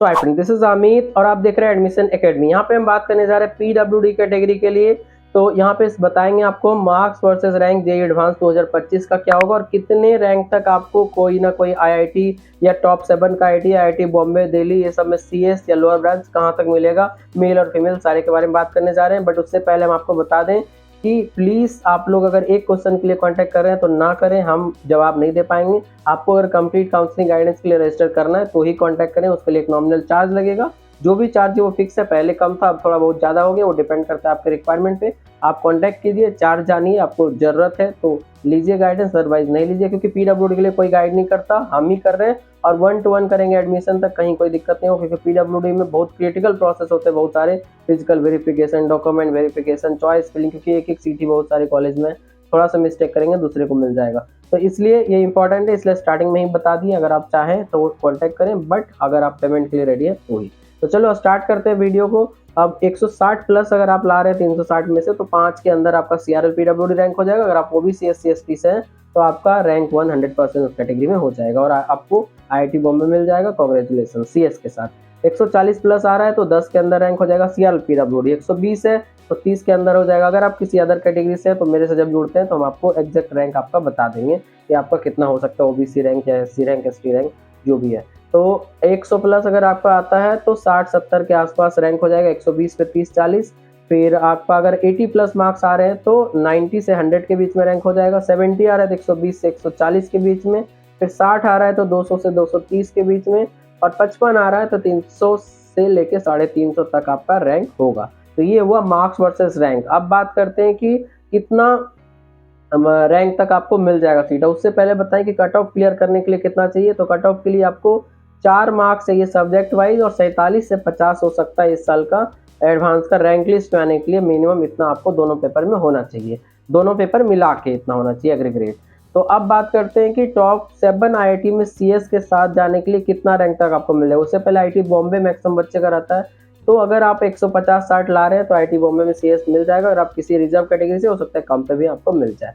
तो आई friend, this is Amit और आप देख रहे हैं एडमिशन एकेडमी। यहाँ पे हम बात करने जा रहे हैं पीडब्ल्यूडी कैटेगरी के लिए। तो यहाँ पे बताएंगे आपको marks versus rank JEE advance 2025 का क्या होगा और कितने रैंक तक आपको कोई ना कोई आईआईटी या टॉप 7 का आईआईटी, आईआईटी बॉम्बे, दिल्ली, ये सब में सीएस या लोअर ब्रांच कहाँ तक मिलेगा, मेल और फीमेल सारे के बारे में बात करने जा रहे हैं। बट उससे पहले हम आपको बता दें कि प्लीज़ आप लोग अगर एक क्वेश्चन के लिए कांटेक्ट कर रहे हैं तो ना करें, हम जवाब नहीं दे पाएंगे। आपको अगर कंप्लीट काउंसलिंग गाइडेंस के लिए रजिस्टर करना है तो ही कांटेक्ट करें, उसके लिए एक नॉमिनल चार्ज लगेगा। जो भी चार्ज है वो फिक्स है, पहले कम था अब थोड़ा बहुत ज़्यादा हो गया, वो डिपेंड करता है आपके रिक्वायरमेंट पे। आप कांटेक्ट कीजिए, चार्ज जानिए, आपको ज़रूरत है तो लीजिए गाइडेंस, अदरवाइज नहीं लीजिए, क्योंकि पीडब्ल्यूडी के लिए कोई गाइड नहीं करता, हम ही कर रहे हैं। और 1 to 1 करेंगे एडमिशन तक, कहीं कोई दिक्कत नहीं हो, क्योंकि पीडब्ल्यूडी में बहुत क्रिटिकल प्रोसेस होते हैं, बहुत सारे physical verification, document verification, choice filling, क्योंकि एक एक सीट ही बहुत सारे कॉलेज में, थोड़ा सा मिस्टेक करेंगे दूसरे को मिल जाएगा। तो इसलिए ये इंपॉर्टेंट है, इसलिए स्टार्टिंग में ही बता दिए। अगर आप चाहें तो कॉन्टैक्ट करें, बट अगर आप पेमेंट के लिए रेडी है तो ही। तो चलो स्टार्ट करते हैं वीडियो को। अब 160 प्लस अगर आप ला रहे हैं 360 में से, तो 5 के अंदर आपका सीआरएल पीडब्ल्यूडी रैंक हो जाएगा। अगर आप ओबीसी एससी एसटी से हैं तो आपका रैंक 100% उस कैटेगरी में हो जाएगा और आपको आईआईटी बॉम्बे मिल जाएगा। कांग्रेचुलेशन सीएस के साथ। 140 प्लस आ रहा है तो 10 के अंदर रैंक हो जाएगा सीआरएल पीडब्ल्यूडी। 120 है तो 30 के अंदर हो जाएगा। अगर आप किसी अदर कैटेगरी से हैं तो मेरे से जब जुड़ते हैं तो हम आपको एग्जैक्ट रैंक आपका बता देंगे कि आपका कितना हो सकता है, ओबीसी रैंक या एससी रैंक, एसटी रैंक जो भी है। तो 100 प्लस अगर आपका आता है तो 60-70 के आसपास रैंक हो जाएगा। 120 पे 30-40। फिर आपका अगर 80 प्लस मार्क्स आ रहे हैं तो 90 से 100 के बीच में रैंक हो जाएगा। 70 आ रहा है तो 120 से 140 के बीच में। फिर 60 आ रहा है तो 200 से 230 के बीच में। और 55 आ रहा है तो 300 से लेके 350 तक आपका रैंक होगा। तो ये हुआ मार्क्स वर्सेस रैंक। अब बात करते हैं कि कितना रैंक तक आपको मिल जाएगा सीट। उससे पहले बताएं कि कट ऑफ क्लियर करने के लिए कितना चाहिए। तो कट ऑफ के लिए आपको 4 मार्क्स चाहिए सब्जेक्ट वाइज और 47 से 50 हो सकता है इस साल का एडवांस का रैंक लिस्ट में आने के लिए। मिनिमम इतना आपको दोनों पेपर में होना चाहिए, दोनों पेपर मिला के इतना होना चाहिए एग्रीग्रेड। तो अब बात करते हैं कि टॉप 7 आईआईटी में सीएस के साथ जाने के लिए कितना रैंक तक आपको मिलेगा। उससे पहले आईआईटी बॉम्बे मैक्सिमम बच्चे का रहता है, तो अगर आप 150-60 ला रहे हैं तो आईआईटी बॉम्बे में सीएस मिल जाएगा। अगर आप किसी रिजर्व कैटेगरी से, हो सकता है कम पे भी आपको मिल जाए।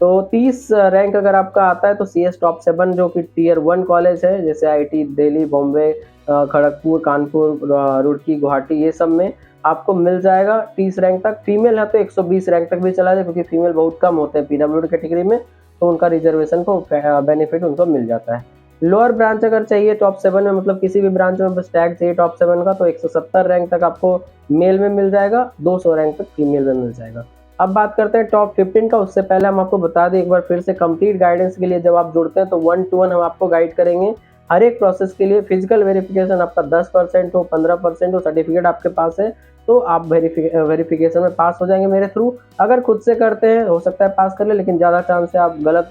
तो 30 रैंक अगर आपका आता है तो सीएस टॉप 7 जो कि टियर 1 कॉलेज है, जैसे आईआईटी दिल्ली, बॉम्बे, खड़गपुर, कानपुर, रुड़की, गुवाहाटी, ये सब में आपको मिल जाएगा 30 रैंक तक। फीमेल है तो 120 रैंक तक भी चला जाए, क्योंकि फीमेल बहुत कम होते हैं पीडब्ल्यूडी कैटेगरी में, तो उनका रिजर्वेशन को बेनिफिट उनको मिल जाता है। लोअर ब्रांच अगर चाहिए टॉप 7 में, मतलब किसी भी ब्रांच में बस टैग चाहिए टॉप 7 का, तो 170 रैंक तक आपको मेल में मिल जाएगा, 200 रैंक तक फीमेल में मिल जाएगा। अब बात करते हैं टॉप 15 का। उससे पहले हम आपको बता दें एक बार फिर से, कंप्लीट गाइडेंस के लिए जब आप जुड़ते हैं तो 1 to 1 हम आपको गाइड करेंगे हर एक प्रोसेस के लिए। फिजिकल वेरिफिकेशन आपका 10% हो, 15% हो, सर्टिफिकेट आपके पास है तो आप वेरिफिकेशन में पास हो जाएंगे मेरे थ्रू। अगर खुद से करते हैं हो सकता है पास कर ले, लेकिन ज़्यादा चांस है आप गलत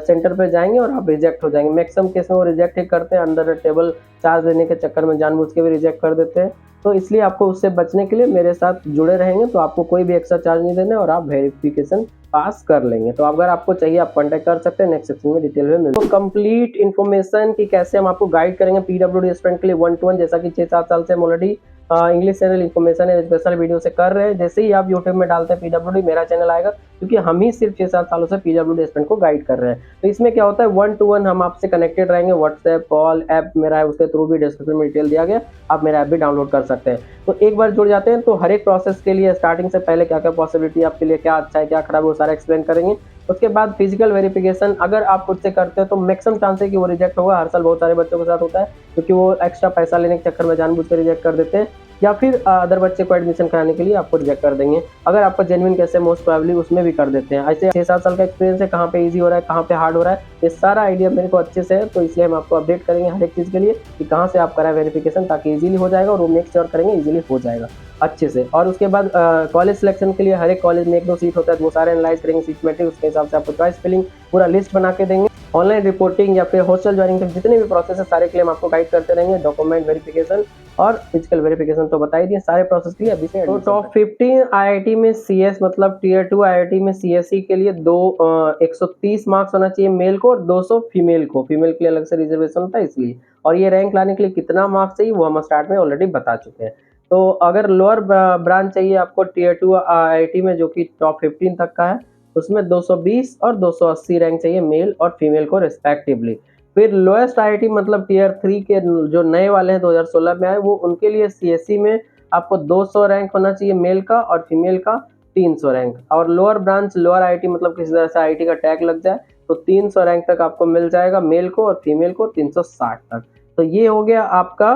सेंटर पे जाएंगे और आप रिजेक्ट हो जाएंगे। मैक्सिमम केस में वो रिजेक्ट ही करते हैं, अंडर टेबल चार्ज लेने के चक्कर में जानबूझ के भी रिजेक्ट कर देते हैं। तो इसलिए आपको उससे बचने के लिए मेरे साथ जुड़े रहेंगे तो आपको कोई भी एक्स्ट्रा चार्ज नहीं देना और आप वेरिफिकेशन पास कर लेंगे। तो अगर आपको चाहिए आप कांटेक्ट कर सकते हैं, नेक्स्ट सेक्शन में डिटेल में मिल। तो कंप्लीट इन्फॉर्मेशन की कैसे हम आपको गाइड करेंगे पीडब्ल्यूडी स्टूडेंट के लिए 1 to 1, जैसा कि 6-7 साल से हम ऑलरेडी इंग्लिश चैनल इन्फॉर्मेशन है स्पेशल वीडियो से कर रहे हैं। जैसे ही आप यूट्यूब में डालते हैं पीडब्ल्यूडी, मेरा चैनल आएगा, क्योंकि हम ही सिर्फ 6-7 सालों से पीडब्ल्यूडी स्टूडेंट को गाइड कर रहे हैं। तो इसमें क्या होता है, 1 to 1 हम आपसे कनेक्टेड रहेंगे। व्हाट्सएप कॉल ऐप मेरा है, उसके थ्रू भी डिस्क्रिप्शन में डिटेल दिया गया, आप मेरा ऐप भी डाउनलोड कर सकते हैं। तो एक बार जुड़ जाते हैं तो हर एक प्रोसेस के लिए स्टार्टिंग से पहले क्या क्या पॉसिबिलिटी आपके लिए, क्या अच्छा है क्या खराब है, वो सारा एक्सप्लेन करेंगे। उसके बाद फिजिकल वेरिफिकेशन अगर आप खुद से करते हैं तो मैक्सिमम चांस है कि वो रिजेक्ट होगा। हर साल बहुत सारे बच्चों के साथ होता है, क्योंकि वो एक्स्ट्रा पैसा लेने के चक्कर में जानबूझ कर रिजेक्ट कर देते हैं, या फिर अदर बच्चे को एडमिशन कराने के लिए आपको रिजेक्ट कर देंगे। अगर आपका जेन्युइन केस है मोस्ट प्रोबेबली उसमें भी कर देते हैं। ऐसे 6-7 साल का एक्सपीरियंस है, कहाँ पे इजी हो रहा है कहाँ पे हार्ड हो रहा है, ये सारा आइडिया मेरे को अच्छे से है। तो इसलिए हम आपको अपडेट करेंगे हर एक चीज़ के लिए कि कहाँ से आप कराएं वेरिफिकेशन, ताकि इजीली हो जाएगा और वो नेक्स्ट श्योर करेंगे इजीली हो जाएगा अच्छे से। और उसके बाद कॉलेज सिलेक्शन के लिए हर एक कॉलेज में 1-2 सीट होता है, तो वो सारे एनालाइज करेंगे सीट मैट्रिक्स, उसके हिसाब से आपको चॉइस फिलिंग पूरा लिस्ट बना के देंगे। ऑनलाइन रिपोर्टिंग या फिर हॉस्टल ज्वाइनिंग तक जितने भी प्रोसेस है सारे के लिए हम आपको गाइड करते रहेंगे। डॉक्यूमेंट वेरिफिकेशन और फिजिकल वेरिफिकेशन तो बता ही दिए, सारे प्रोसेस के लिए अभी से। तो टॉप 15 आईआईटी में सीएस, मतलब टियर 2 आईआईटी में सीएसई के लिए 130 मार्क्स होना चाहिए मेल को और 200 फीमेल को। फीमेल के लिए अलग से रिजर्वेशन होता है इसलिए। और ये रैंक लाने के लिए कितना मार्क्स चाहिए वो हम स्टार्ट में ऑलरेडी बता चुके हैं। तो अगर लोअर ब्रांच चाहिए आपको टियर 2 आईआईटी में, जो कि टॉप 15 तक का है, उसमें 220 और 280 रैंक चाहिए मेल और फीमेल को रिस्पेक्टिवली। फिर लोएस्ट आईआईटी मतलब टियर 3 के जो नए वाले हैं 2016 में आए, वो उनके लिए सीएसई में आपको 200 रैंक होना चाहिए मेल का, और फीमेल का 300 रैंक। और लोअर ब्रांच लोअर आईआईटी मतलब किसी तरह से आईआईटी का टैग लग जाए तो 300 रैंक तक आपको मिल जाएगा मेल को, और फीमेल को 360 तक। तो ये हो गया आपका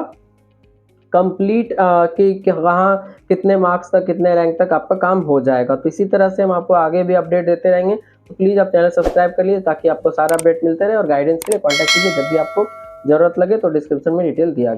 कंप्लीट कि कहाँ कितने मार्क्स तक कितने रैंक तक आपका काम हो जाएगा। तो इसी तरह से हम आपको आगे भी अपडेट देते रहेंगे। तो प्लीज़ आप चैनल सब्सक्राइब कर लीजिए ताकि आपको सारा अपडेट मिलते रहे, और गाइडेंस के लिए कॉन्टैक्ट कीजिए जब भी आपको ज़रूरत लगे। तो डिस्क्रिप्शन में डिटेल दिया